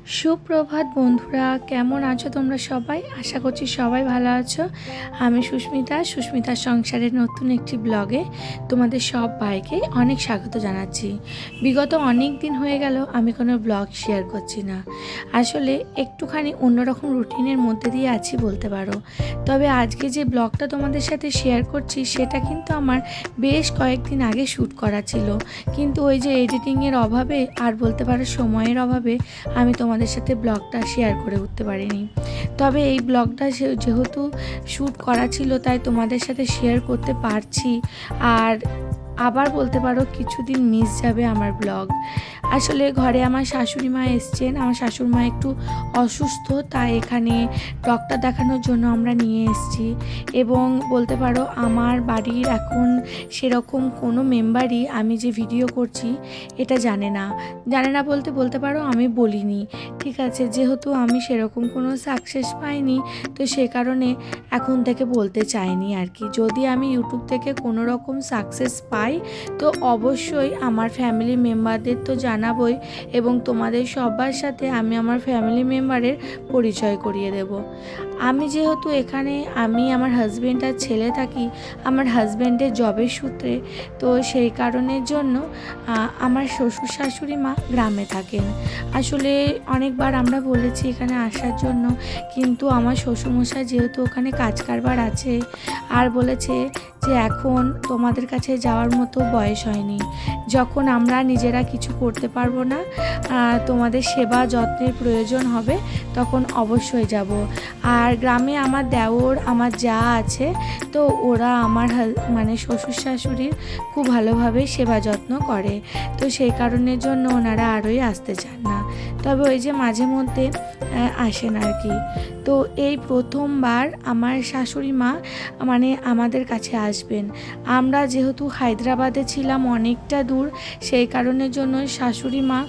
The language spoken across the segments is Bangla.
সুপ্রভাত বন্ধুরা, কেমন আছো তোমরা সবাই? আশা করছি সবাই ভালো আছো। আমি সুস্মিতার সংসারের নতুন একটি ব্লগে তোমাদের সবাইকে অনেক স্বাগত জানাচ্ছি। বিগত অনেক দিন হয়ে গেল আমি কোনো ব্লগ শেয়ার করছি না। আসলে একটুখানি অন্যরকম রুটিনের মধ্যে দিয়ে আছি বলতে পারো। তবে আজকে যে ব্লগটা তোমাদের সাথে শেয়ার করছি সেটা কিন্তু আমার বেশ কয়েকদিন আগে শ্যুট করা ছিল, কিন্তু ওই যে এডিটিংয়ের অভাবে আর বলতে পারো সময়ের অভাবে আমি তোমাদের সাথে ব্লগটা শেয়ার করে উঠতে পারিনি। তবে এই ব্লগটা যেহেতু শ্যুট করা ছিল তাই তোমাদের সাথে শেয়ার করতে পারছি। আর আবার বলতে পারো কিছুদিন মিস যাবে আমার ব্লগ। আসলে ঘরে আমার শাশুড়ি মা এসছেন, আমার শাশুড়ি মা একটু অসুস্থ, তাই এখানে ডক্টর দেখানোর জন্য আমরা নিয়ে এসেছি। এবং বলতে পারো আমার বাড়ির এখন সেরকম কোনো মেম্বারই আমি যে ভিডিও করছি এটা জানে না বলতে পারো আমি বলিনি। ঠিক আছে, যেহেতু আমি সেরকম কোনো সাকসেস পাইনি তো সে কারণে এখন থেকে বলতে চাইনি আর কি। যদি আমি ইউটিউব থেকে কোনো রকম সাকসেস পাই তো অবশ্যই আমার ফ্যামিলি মেম্বারদের তো জানাবই, এবং তোমাদের সবার সাথে আমি আমার ফ্যামিলি মেম্বারের পরিচয় করিয়ে দেব। আমি যেহেতু এখানে আমি আমার হাজব্যান্ড আর ছেলে থাকি, আমার হাজব্যান্ডের জবের সূত্রে, তো সেই কারণের জন্য আমার শ্বশুর শাশুড়ি মা গ্রামে থাকেন। আসলে অনেকবার আমরা বলেছি এখানে আসার জন্য, কিন্তু আমার শ্বশুরমশাই যেহেতু ওখানে কাজ কারবার আছে আর বলেছে যে এখন তোমাদের কাছে যাওয়ার মতো বয়স হয়নি, যখন আমরা নিজেরা কিছু করতে পারবো না, তোমাদের সেবা যত্নের প্রয়োজন হবে তখন অবশ্যই যাব। আর গ্রামে আমার দেওর আমার যা আছে, তো ওরা আমার মানে শ্বশুর শাশুড়ির খুব ভালোভাবে সেবা যত্ন করে, তো সেই কারণের জন্য ওনারা আরোই আসতে চান না। তবে ওই যে মাঝে মধ্যে আসেন আর কি। তো এই প্রথমবার আমার শাশুড়ি মা মানে আমাদের কাছে আসবেন। আমরা যেহেতু হায়দ্রাবাদে ছিলাম অনেকটা দূর, সেই কারণের জন্য শাশুড়ি মা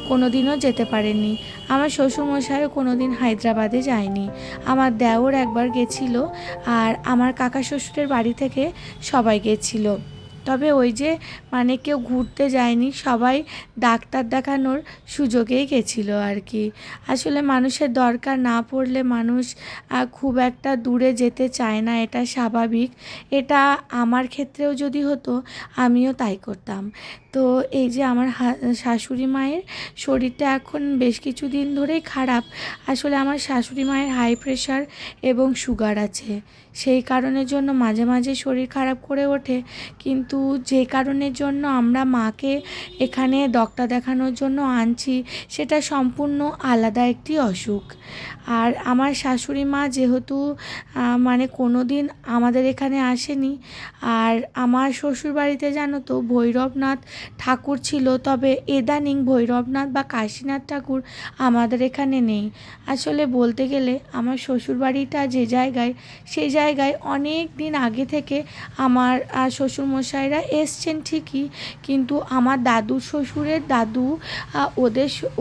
কোনো দিনও যেতে পারেননি। আমার শ্বশুরমশাইও কোনো দিন হায়দ্রাবাদে যায়নি। আমার দেওর একবার গেছিল, আর আমার কাকা শ্বশুরের বাড়ি থেকে সবাই গেছিলো। তবে ওই যে মানে কেউ ঘুরতে যায়নি, সবাই ডাক্তার দেখানোর সুযোগেই গেছিলো আর কি। আসলে মানুষের দরকার না পড়লে মানুষ খুব একটা দূরে যেতে চায় না, এটা স্বাভাবিক। এটা আমার ক্ষেত্রেও যদি হতো আমিও তাই করতাম। তো এই যে আমার শাশুড়ি মায়ের শরীরটা এখন বেশ কিছু দিন ধরেই খারাপ। আসলে আমার শাশুড়ি মায়ের হাই প্রেশার এবং সুগার আছে, সেই কারণের জন্য মাঝে মাঝে শরীর খারাপ করে ওঠে। কিন্তু যে কারণের জন্য আমরা মাকে এখানে ডক্টর দেখানোর জন্য আনছি সেটা সম্পূর্ণ আলাদা একটি অসুখ। আর আমার শাশুড়ি মা যেহেতু মানে কোনো দিন আমাদের এখানে আসেনি, আর আমার শ্বশুরবাড়িতে জানো তো ভৈরবনাথ ঠাকুর ছিল, তবে ইদানিং ভৈরবনাথ বা কাশীনাথ ঠাকুর আমাদের এখানে নেই। আসলে বলতে গেলে আমার শ্বশুরবাড়িটা যে জায়গায়, সেই জায়গায় অনেক দিন আগে থেকে আমার শ্বশুরমশাইরা এসছেন ঠিকই, কিন্তু আমার দাদুর শ্বশুরের দাদু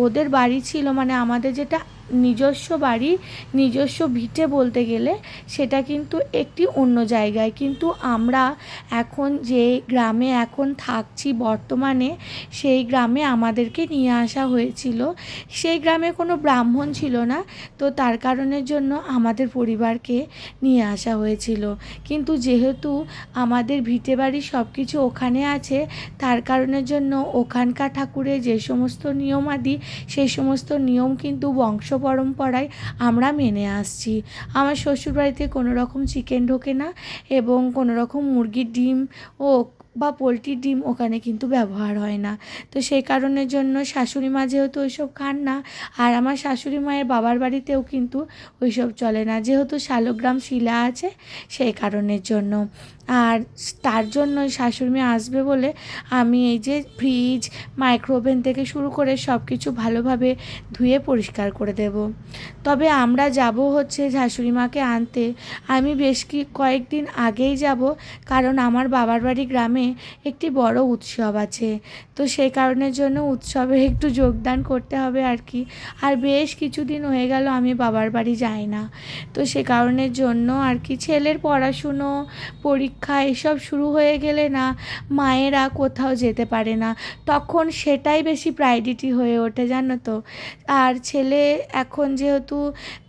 ওদের বাড়ি ছিল, মানে আমাদের যেটা নিজস্ব বাড়ি, নিজস্ব ভিটে বলতে গেলে সেটা কিন্তু একটি অন্য জায়গায়। কিন্তু আমরা এখন যে গ্রামে এখন থাকছি বর্তমানে, সেই গ্রামে আমাদেরকে নিয়ে আসা হয়েছিল। সেই গ্রামে কোনো ব্রাহ্মণ ছিল না, তো তার কারণের জন্য আমাদের পরিবারকে নিয়ে আসা হয়েছিল। কিন্তু যেহেতু আমাদের ভিটে বাড়ি সব কিছু ওখানে আছে, তার কারণের জন্য ওখানকার ঠাকুরের যে সমস্ত নিয়মাদি সেই সমস্ত নিয়ম কিন্তু বংশ পরম্পরায় আমরা মেনে আসছি। আমার শ্বশুরবাড়িতে কোনো রকম চিকেন ঢোকে না, এবং কোনো রকম মুরগির ডিম ও বা পোলট্রির ডিম ওখানে কিন্তু ব্যবহার হয় না। তো সেই কারণের জন্য শাশুড়ি মা যেহেতু ওইসব খান না, আর আমার শাশুড়ি মায়ের বাবার বাড়িতেও কিন্তু ওইসব চলে না, যেহেতু শালগ্রাম শিলা আছে সেই কারণের জন্য। আর তার জন্যই শাশুড়ি মা আসবে বলে আমি এই যে ফ্রিজ, মাইক্রোওভেন থেকে শুরু করে সব কিছু ভালোভাবে ধুয়ে পরিষ্কার করে দেব। তবে আমরা যাব হচ্ছে শাশুড়ি মাকে আনতে। আমি বেশ কয়েকদিন আগেই যাব, কারণ আমার বাবার বাড়ি গ্রামে একটি বড় উৎসব আছে, তো সেই কারণের জন্য উৎসবে একটু যোগদান করতে হবে আর কি। আর বেশ কিছুদিন হয়ে গেল আমি বাবার বাড়ি যাই না, তো সে কারণের জন্য আর কি ছেলের পড়াশুনো, পরীক্ষা এসব শুরু হয়ে গেলে না মায়েরা কোথাও যেতে পারে না, তখন সেটাই বেশি প্রায়োরিটি হয়ে ওঠে জানো তো। আর ছেলে এখন যেহেতু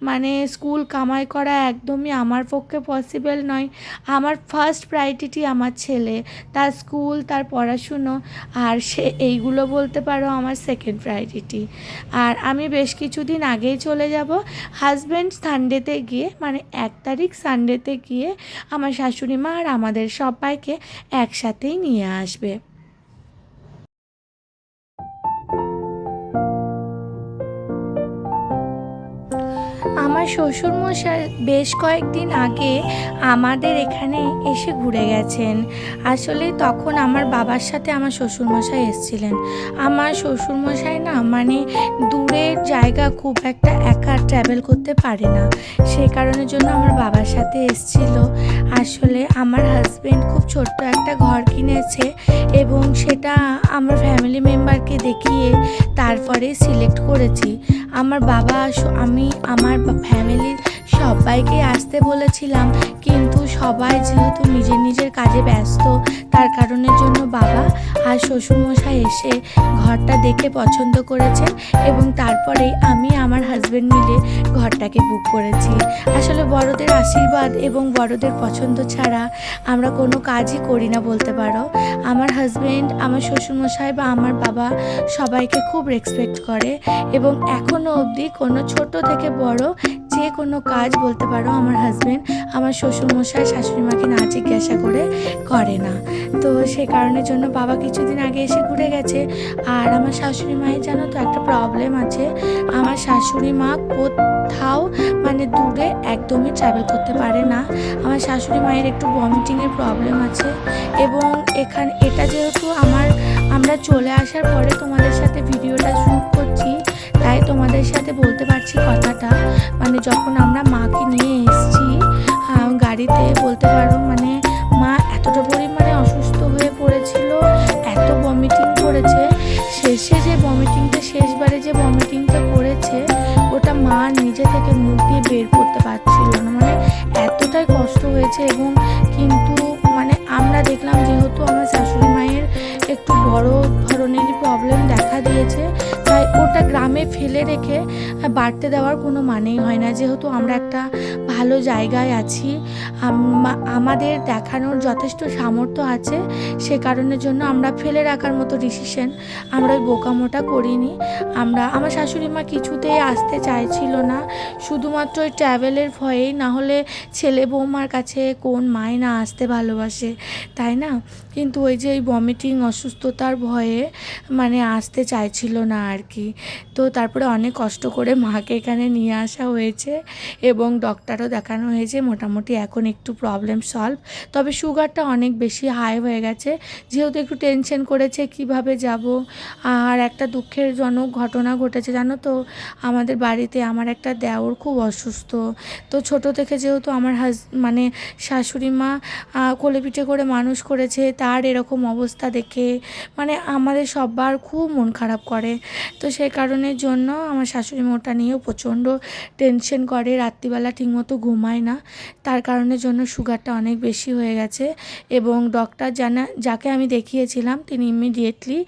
মানে স্কুল কামাই করা একদমই আমার পক্ষে পসিবল নয়, আমার ফার্স্ট প্রায়োরিটি আমার ছেলে, তার স্কুল, তার পড়াশুনো, আর সে এইগুলো বলতে পারো আমার সেকেন্ড প্রায়োরিটি। আর আমি বেশ কিছুদিন আগেই চলে যাব হাজব্যান্ড সানডেতে গিয়ে, মানে 1 তারিখ সানডেতে গিয়ে আমার শাশুড়ি মা আর আমাদের সবাইকে একসাথেই নিয়ে আসবে। আমার শ্বশুরমশাই বেশ কয়েকদিন আগে আমাদের এখানে এসে ঘুরে গেছেন। আসলে তখন আমার বাবার সাথে আমার শ্বশুরমশাই এসেছিলেন। আমার শ্বশুরমশাই না মানে দূরের জায়গা খুব একটা একা ট্র্যাভেল করতে পারে না, সেই কারণের জন্য আমার বাবার সাথে এসেছিল। আসলে আমার হাজব্যান্ড খুব ছোট্ট একটা ঘর কিনেছে এবং সেটা আমার ফ্যামিলি মেম্বারকে দেখিয়ে তারপরে সিলেক্ট করেছি। আমার বাবা আমি আমার ফ্যামিলির সবাইকে আসতে বলেছিলাম, কিন্তু সবাই যেহেতু নিজের নিজের কাজে ব্যস্ত, তার কারণের জন্য বাবা আর শ্বশুরমশাই এসে ঘরটা দেখে পছন্দ করেছেন এবং তারপরেই আমি আমার হাজব্যান্ড মিলে ঘরটাকে বুক করেছি। আসলে বড়দের আশীর্বাদ এবং বড়দের পছন্দ ছাড়া আমরা কোনো কাজই করি না বলতে পারো। আমার হাজব্যান্ড, আমার শ্বশুরমশাই বা আমার বাবা সবাইকে খুব রেসপেক্ট করে এবং এখনও অবধি কোনো ছোট থেকে বড় যে কোনো কাজ বলতে পারো আমার হাজব্যান্ড আমার শ্বশুরমশাই শাশুড়িমাকে না জিজ্ঞাসা করে না। তো সে কারণের জন্য বাবা কিছুদিন আগে এসে ঘুরে গেছে। আর আমার শাশুড়ি মায়ের জানো তো একটা প্রবলেম আছে, আমার শাশুড়ি মা কোথাও মানে দূরে একদমই ট্রাভেল করতে পারে না। আমার শাশুড়ি মায়ের একটু ভমিটিংয়ের প্রবলেম আছে এবং এটা যেহেতু আমরা চলে আসার পরে তোমাদের সাথে ভিডিওটা শ্যুট করছি, তাই তোমাদের সাথে বলতে পারছি কথাটা। মানে যখন আমরা মাকে নিয়ে এসেছি গাড়িতে, বলতে পারো মানে মা এতটা পরিমাণে অসুস্থ হয়ে পড়েছিল, এত ভমিটিং করেছে, শেষবারে যে ভমিটিংটা করেছে ওটা মা নিজে থেকে মুখ দিয়ে বের করতে পারছিল না, মানে এতটাই কষ্ট হয়েছে। এবং কিন্তু মানে আমরা দেখলাম যেহেতু আমার শাশুড়ি মায়ের একটু বড় ধরনেরই প্রবলেম দেখা দিয়েছে, তাই ওটা গ্রামে ফেলে রেখে বাড়তে দেওয়ার কোনো মানেই হয় না। যেহেতু আমরা একটা ভালো জায়গায় আছি, আমাদের দেখানোর যথেষ্ট সামর্থ্য আছে, সে কারণের জন্য আমরা ফেলে রাখার মতো ডিসিশন আমরা ওই বোকামোটা করিনি। আমার শাশুড়ি মা কিছুতেই আসতে চাইছিল না, শুধুমাত্র ওই ট্র্যাভেলের ভয়েই, না হলে ছেলে বৌমার কাছে কোন মায় না আসতে ভালোবাসে, তাই না? কিন্তু ওই যে ওই ভমিটিং অসুস্থতার ভয়ে মানে আসতে চাইছিল না আর কি। তো তারপরে অনেক কষ্ট করে মাকে এখানে নিয়ে আসা হয়েছে এবং ডক্টরও দেখানো হয়েছে, মোটামুটি এখন একটু প্রবলেম সলভ। তবে সুগারটা অনেক বেশি হাই হয়ে গেছে, যেহেতু একটু টেনশন করেছে কিভাবে যাব। আর একটা দুঃখের জনক ঘটনা ঘটেছে জানো তো, আমাদের বাড়িতে আমার একটা দেওর খুব অসুস্থ। তো ছোট থেকে যেহেতু আমার মানে শাশুড়ি মা কোলে পিঠে করে মানুষ করেছে, তার এরকম অবস্থা দেখে মানে আমাদের সবার খুব মন খারাপ করে। তো সেই কারণের জন্য আমার শাশুড়ি মা ওটা নিয়েও প্রচণ্ড টেনশন করে, রাত্রিবেলা ঠিকমতো ঘুমায় না, তার কারণের জন্য সুগারটা অনেক বেশি হয়ে গেছে। এবং ডক্টর যাকে আমি দেখিয়েছিলাম তিনি ইমিডিয়েটলি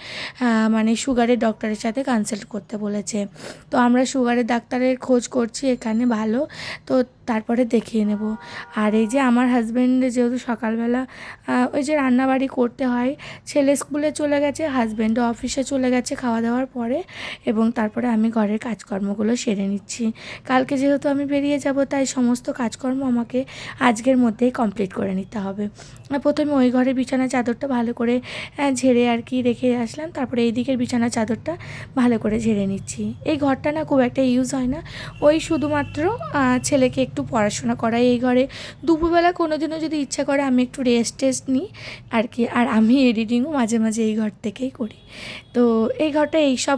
মানে সুগারের ডক্টরের সাথে কনসাল্ট করতে বলেছে। তো আমরা সুগারের ডাক্তারের খোঁজ করছি এখানে ভালো, তো তারপরে দেখিয়ে নেব। আর এই যে আমার হাজব্যান্ডের যেহেতু সকালবেলা ওই যে রান্নাবাড়ি করতে হয়, ছেলে স্কুলে চলে গেছে, হাজব্যান্ডও অফিসে চলে গেছে খাওয়া দাওয়ার পরে, এবং তারপরে আমি ঘরের কাজকর্মগুলো সেরে নিচ্ছি। কালকে যেহেতু আমি বেরিয়ে যাব, তাই সমস্ত কাজকর্ম আমাকে আজকের মধ্যেই কমপ্লিট করে নিতে হবে। প্রথমে ওই ঘরের বিছানা চাদরটা ভালো করে ঝেড়ে আর কি রেখে আসলাম, তারপরে এই দিকের বিছানা চাদরটা ভালো করে ঝেড়ে নিচ্ছি। এই ঘরটা না খুব একটা ইউজ হয় না, ওই শুধুমাত্র ছেলেকে একটু পড়াশোনা করাই এই ঘরে। দুপুরবেলা কোনো দিনও যদি ইচ্ছা করে আমি একটু রেস্ট নিই আর কি। আর আমি এডিটিংও মাঝে মাঝে এই ঘর থেকেই করি। তো এই ঘরটা এইসব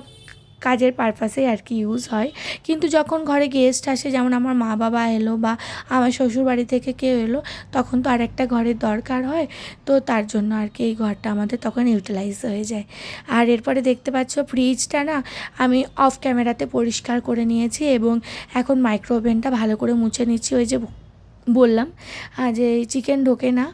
কাজের পারপাসেই আর কি ইউজ হয়। কিন্তু যখন ঘরে গেস্ট আসে, যেমন আমার মা বাবা এলো বা আমার শ্বশুরবাড়ি থেকে কেউ এলো, তখন তো আরেকটা ঘরের দরকার হয়। তো তার জন্য আর কি এই ঘরটা আমাদের তখন ইউটিলাইজ হয়ে যায়। আর এরপরে দেখতে পাচ্ছ ফ্রিজটা না আমি অফ ক্যামেরাতে পরিষ্কার করে নিয়েছি এবং এখন মাইক্রো ওভেনটা ভালো করে মুছে নিচ্ছি। ওই যে বললাম যে চিকেন ঢোকে না,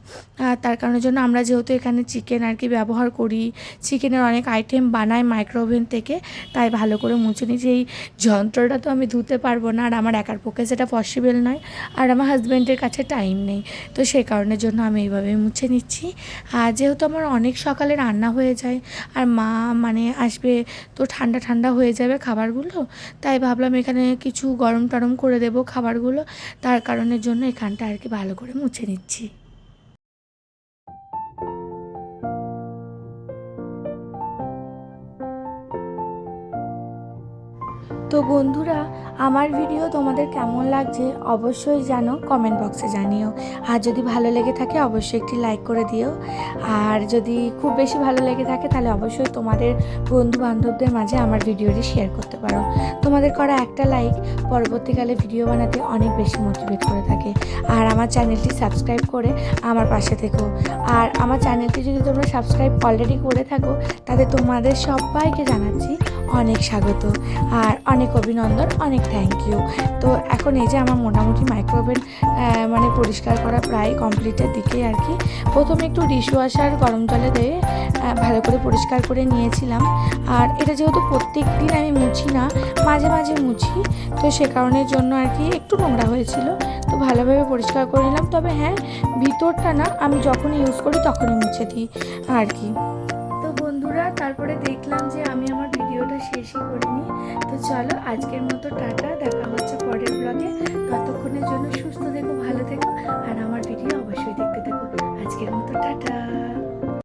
তার কারণের জন্য আমরা যেহেতু এখানে চিকেন আর কি ব্যবহার করি, চিকেনের অনেক আইটেম বানাই মাইক্রো ওভেন থেকে, তাই ভালো করে মুছে নিচ্ছি। এই যন্ত্রটা তো আমি ধুতে পারবো না, আর আমার একার পক্ষে সেটা পসিবল নয়, আর আমার হাজব্যান্ডের কাছে টাইম নেই, তো সেই কারণের জন্য আমি এইভাবে মুছে নিচ্ছি। আর যেহেতু আমার অনেক সকালে রান্না হয়ে যায় আর মা মানে আসবে, তো ঠান্ডা ঠান্ডা হয়ে যাবে খাবারগুলো, তাই ভাবলাম এখানে কিছু গরম টরম করে দেবো খাবারগুলো, তার কারণের জন্য এখানটা আর কি ভালো করে মুছে নিচ্ছি। তো বন্ধুরা, আমার ভিডিও তোমাদের কেমন লাগছে অবশ্যই জানো, কমেন্ট বক্সে জানিও। আর যদি ভালো লেগে থাকে অবশ্যই একটি লাইক করে দিও। আর যদি খুব বেশি ভালো লেগে থাকে তাহলে অবশ্যই তোমাদের বন্ধু বান্ধবদের মাঝে আমার ভিডিওটি শেয়ার করতে পারো। তোমাদের করা একটা লাইক পরবর্তীকালে ভিডিও বানাতে অনেক বেশি মোটিভেট করে থাকে। আর আমার চ্যানেলটি সাবস্ক্রাইব করে আমার পাশে থেকো। আর আমার চ্যানেলটি যদি তোমরা সাবস্ক্রাইব অলরেডি করে থাকো, তাহলে তোমাদের সবাইকে জানাচ্ছি অনেক স্বাগত আর অনেক অভিনন্দন, অনেক থ্যাংক ইউ। তো এখন এই যে আমার মোটামুটি মাইক্রো ওভেন মানে পরিষ্কার করা প্রায় কমপ্লিটের দিকে আর কি। প্রথমে একটু ডিশওয়াশার গরম জলে দিয়ে ভালো করে পরিষ্কার করে নিয়েছিলাম। আর এটা যেহেতু প্রত্যেক দিন আমি মুছি না, মাঝে মাঝে মুছি, তো সে কারণের জন্য আর কি একটু নোংরা হয়েছিল, তো ভালোভাবে পরিষ্কার করে নিলাম। তবে হ্যাঁ, ভিতরটা না আমি যখনই ইউজ করি তখনই মুছে দিই আর কি। তো বন্ধুরা, তারপরে দেখলাম যে আমি আমার ভিডিওটা শেষই করিনি। তো চলো আজকের মতো টাটা, দেখা হচ্ছে পরের ব্লগে। ততক্ষণের জন্য সুস্থ থেকো, ভালো থেকো, আর আমার ভিডিও অবশ্যই দেখতে থাকো। আজকের মতো টাটা।